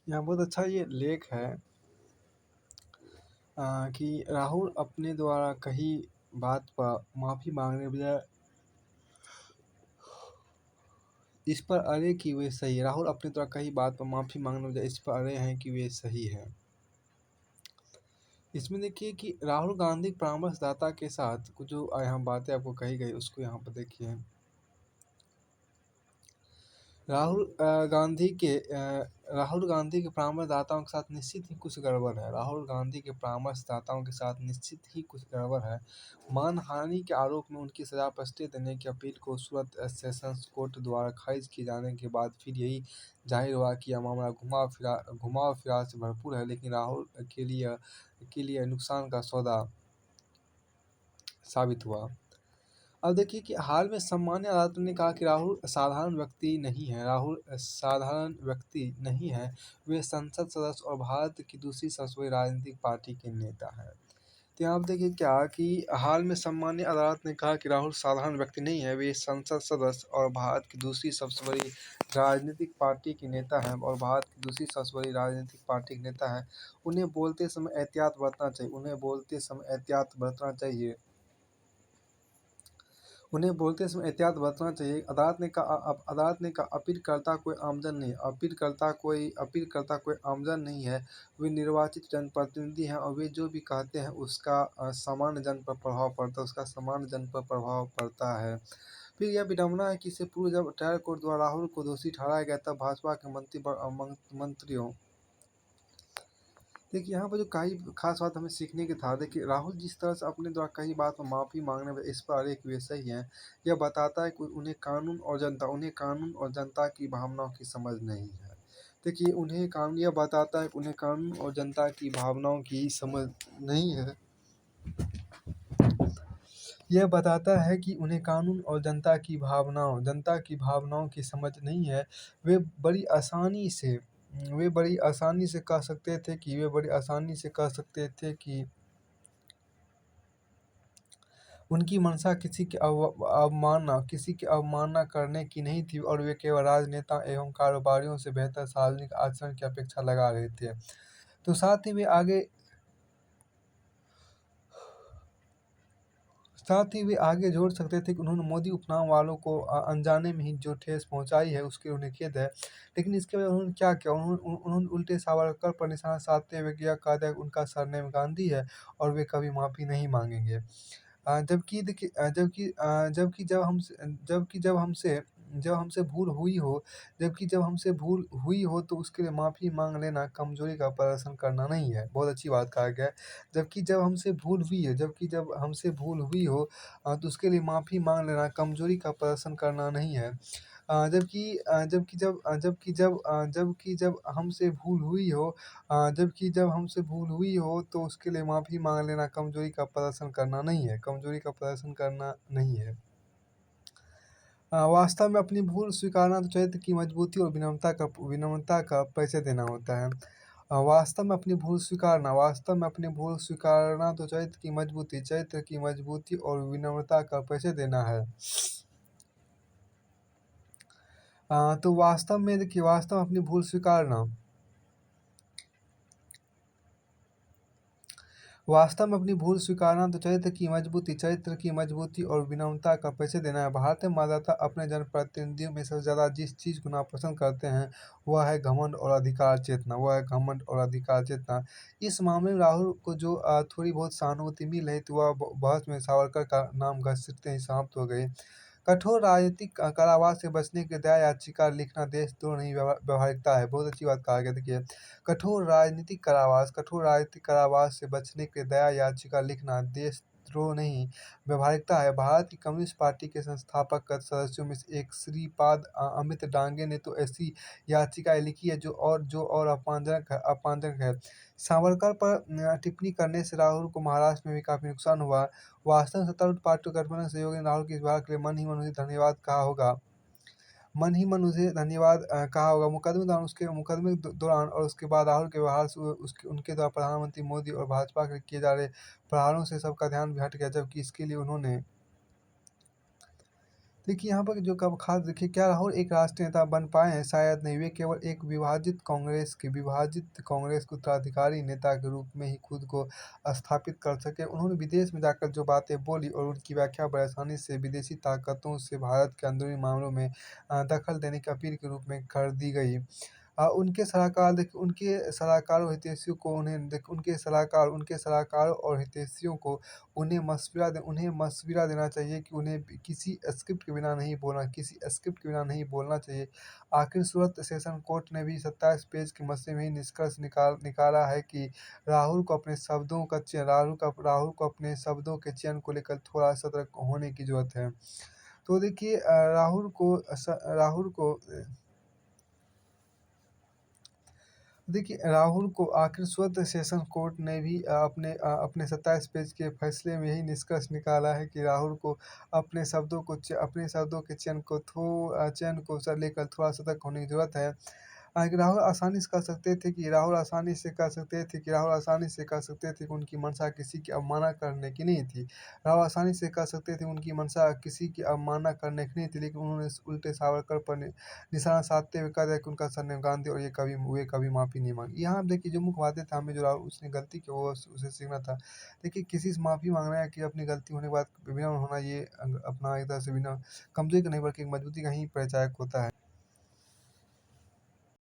यहाँ बहुत अच्छा ये लेख है कि राहुल अपने द्वारा कही बात पर माफ़ी मांगने बजाय इस पर अड़े कि वे सही है। राहुल अपने द्वारा कही बात पर माफ़ी मांगने बजाय इस पर अड़े हैं कि वे सही है। इसमें देखिए कि राहुल गांधी परामर्शदाता के साथ कुछ जो यहाँ बातें आपको कही गई उसको यहाँ पर देखिए। राहुल गांधी के परामर्शदाताओं के साथ निश्चित ही कुछ गड़बड़ है। राहुल गांधी के परामर्शदाताओं के साथ निश्चित ही कुछ गड़बड़ है। मानहानि के आरोप में उनकी सजा पर स्टे देने की अपील को सूरत सेशंस कोर्ट द्वारा खारिज किए जाने के बाद फिर यही जाहिर हुआ कि यह मामला घुमाव फिराव से भरपूर है, लेकिन राहुल के लिए नुकसान का सौदा साबित हुआ। अब देखिए कि हाल में सम्मान्य अदालत ने कहा कि राहुल साधारण व्यक्ति नहीं है। वे संसद सदस्य और भारत की दूसरी सबसे बड़ी राजनीतिक पार्टी के नेता हैं। तो यहाँ आप देखिए क्या कि हाल में सम्मान्य अदालत ने कहा कि राहुल साधारण व्यक्ति नहीं है, वे संसद सदस्य और भारत की दूसरी सबसे बड़ी राजनीतिक पार्टी के नेता हैं उन्हें बोलते समय एहतियात बरतना चाहिए। अदालत ने कहा अपीलकर्ता कोई आमदन नहीं है। वे निर्वाचित जनप्रतिनिधि हैं और वे जो भी कहते हैं उसका सामान्य जन पर प्रभाव पड़ता है। फिर यह विडंबना है कि इससे पूर्व जब ट्रायल कोर्ट द्वारा राहुल को दोषी ठहराया गया तब भाजपा के मंत्रियों देखिए यहाँ पर जो कई खास बात हमें सीखने की था। देखिए राहुल जिस तरह से अपने द्वारा कई बात में माफ़ी मांगने में इस पर अड़े कि वे सही हैं, यह बताता है कि उन्हें कानून और जनता की भावनाओं की समझ नहीं है। देखिए यह बताता है कि उन्हें कानून और जनता की भावनाओं की समझ नहीं है। यह बताता है कि उन्हें कानून और जनता की भावनाओं की समझ नहीं है। वे बड़ी आसानी से कह सकते थे कि उनकी मंशा किसी की अवमानना करने की नहीं थी और वे केवल राजनेता एवं कारोबारियों से बेहतर सार्वजनिक आचरण की अपेक्षा लगा रहे थे। तो साथ ही वे आगे जोड़ सकते थे कि उन्होंने मोदी उपनाम वालों को अनजाने में ही जो ठेस पहुंचाई है उसके उन्हें खेद है। लेकिन इसके बाद उन्होंने क्या किया? उन्होंने उल्टे सावरकर पर निशाना साधते हुए यह कहा था कि उनका सरनेम गांधी है और वे कभी माफ़ी नहीं मांगेंगे। जबकि देखिए जब हमसे भूल हुई हो तो उसके लिए माफ़ी मांग लेना कमजोरी का प्रदर्शन करना नहीं है। बहुत अच्छी बात कहा गया है। जब हमसे भूल हुई हो तो उसके लिए माफ़ी मांग लेना कमजोरी का प्रदर्शन करना नहीं है। जब हमसे भूल हुई हो तो उसके लिए माफ़ी मांग लेना कमजोरी का प्रदर्शन करना नहीं है। वास्तव में अपनी भूल स्वीकारना तो चरित्र की मजबूती और विनम्रता का परिचय देना होता है। वास्तव में अपनी भूल स्वीकारना तो चरित्र की मजबूती और विनम्रता का परिचय देना है। तो वास्तव में अपनी भूल स्वीकारना तो चरित्र की मजबूती और विनम्रता का परिचय देना है। भारतीय मतदाता अपने जनप्रतिनिधियों में सबसे ज़्यादा जिस चीज़ को नापसंद करते हैं वह है घमंड और अधिकार चेतना। इस मामले में राहुल को जो थोड़ी बहुत सहानुभूति मिल रही थी वह बहस में सावरकर का नाम घसीटते ही समाप्त हो गई। कठोर राजनीतिक कारावास से बचने के लिए दया याचिका लिखना देशद्रोह नहीं व्यावहारिकता है। बहुत अच्छी बात कहा गया। देखिए कठोर राजनीतिक कारावास से बचने के लिए दया याचिका लिखना देशद्रोह नहीं व्यावहारिकता है। भारत की कम्युनिस्ट पार्टी के संस्थापक सदस्यों में से एक श्रीपाद अमित डांगे ने तो ऐसी याचिकाएं लिखी है जो और अपमानजनक है। सावरकर पर टिप्पणी करने से राहुल को महाराष्ट्र में भी काफी नुकसान हुआ। वास्तव में सत्तारूढ़ पार्टी गठबंधन सहयोगी ने राहुल के इस व्यवहार के लिए मन ही मन उसे धन्यवाद कहा होगा। मुकदमे के दौरान और उसके बाद राहुल के व्यवहार से उनके द्वारा प्रधानमंत्री मोदी और भाजपा के किए जा रहे प्रहारों से सबका ध्यान भी हट गया, जबकि इसके लिए उन्होंने देखिए, यहाँ पर जो कब ख़ास देखिए क्या राहुल एक राष्ट्रीय नेता बन पाए हैं? शायद नहीं। वे केवल एक विभाजित कांग्रेस के उत्तराधिकारी नेता के रूप में ही खुद को स्थापित कर सके। उन्होंने विदेश में जाकर जो बातें बोली और उनकी व्याख्या बड़े आसानी से विदेशी ताकतों से भारत के अंदरूनी मामलों में दखल देने की अपील के रूप में कर दी गई। उनके सलाहकार देखिए उनके सलाहकारों हितैषियों को उन्हें देख उनके सलाहकारों और हितैषियों को उन्हें मशविरा देना चाहिए कि उन्हें किसी स्क्रिप्ट के बिना नहीं बोलना चाहिए। आखिर सूरत सेशन कोर्ट ने भी 27 पेज के मसले में ही निष्कर्ष निकाला है कि राहुल को अपने शब्दों के चयन को लेकर थोड़ा सतर्क होने की ज़रूरत है। तो देखिए राहुल को राहुल को आखिर सूरत सेशन कोर्ट ने भी अपने 27 पेज के फैसले में यही निष्कर्ष निकाला है कि राहुल को अपने शब्दों के चयन को लेकर थोड़ा सतर्क होने की ज़रूरत है। राहुल आसानी से कह सकते थे कि उनकी मंशा किसी की अवमानना करने की नहीं थी। राहुल आसानी से कह सकते थे उनकी मंशा किसी की अवमानना करने की नहीं थी, लेकिन उन्होंने उल्टे सावरकर पर निशाना साधते हुए कहा था कि उनका सरनेम गांधी और वे कभी माफ़ी नहीं मांगी। यहाँ आप देखिए जो मुख्य बातें था, हमें जो राहुल उसने गलती की वो उसे सीखना था। देखिए किसी से माफ़ी मांगना या कि अपनी गलती होने के बाद विनम्र होना, ये अपना एक तरह से बिना कमजोरी का नहीं बल्कि एक मजबूती का ही परिचायक होता है।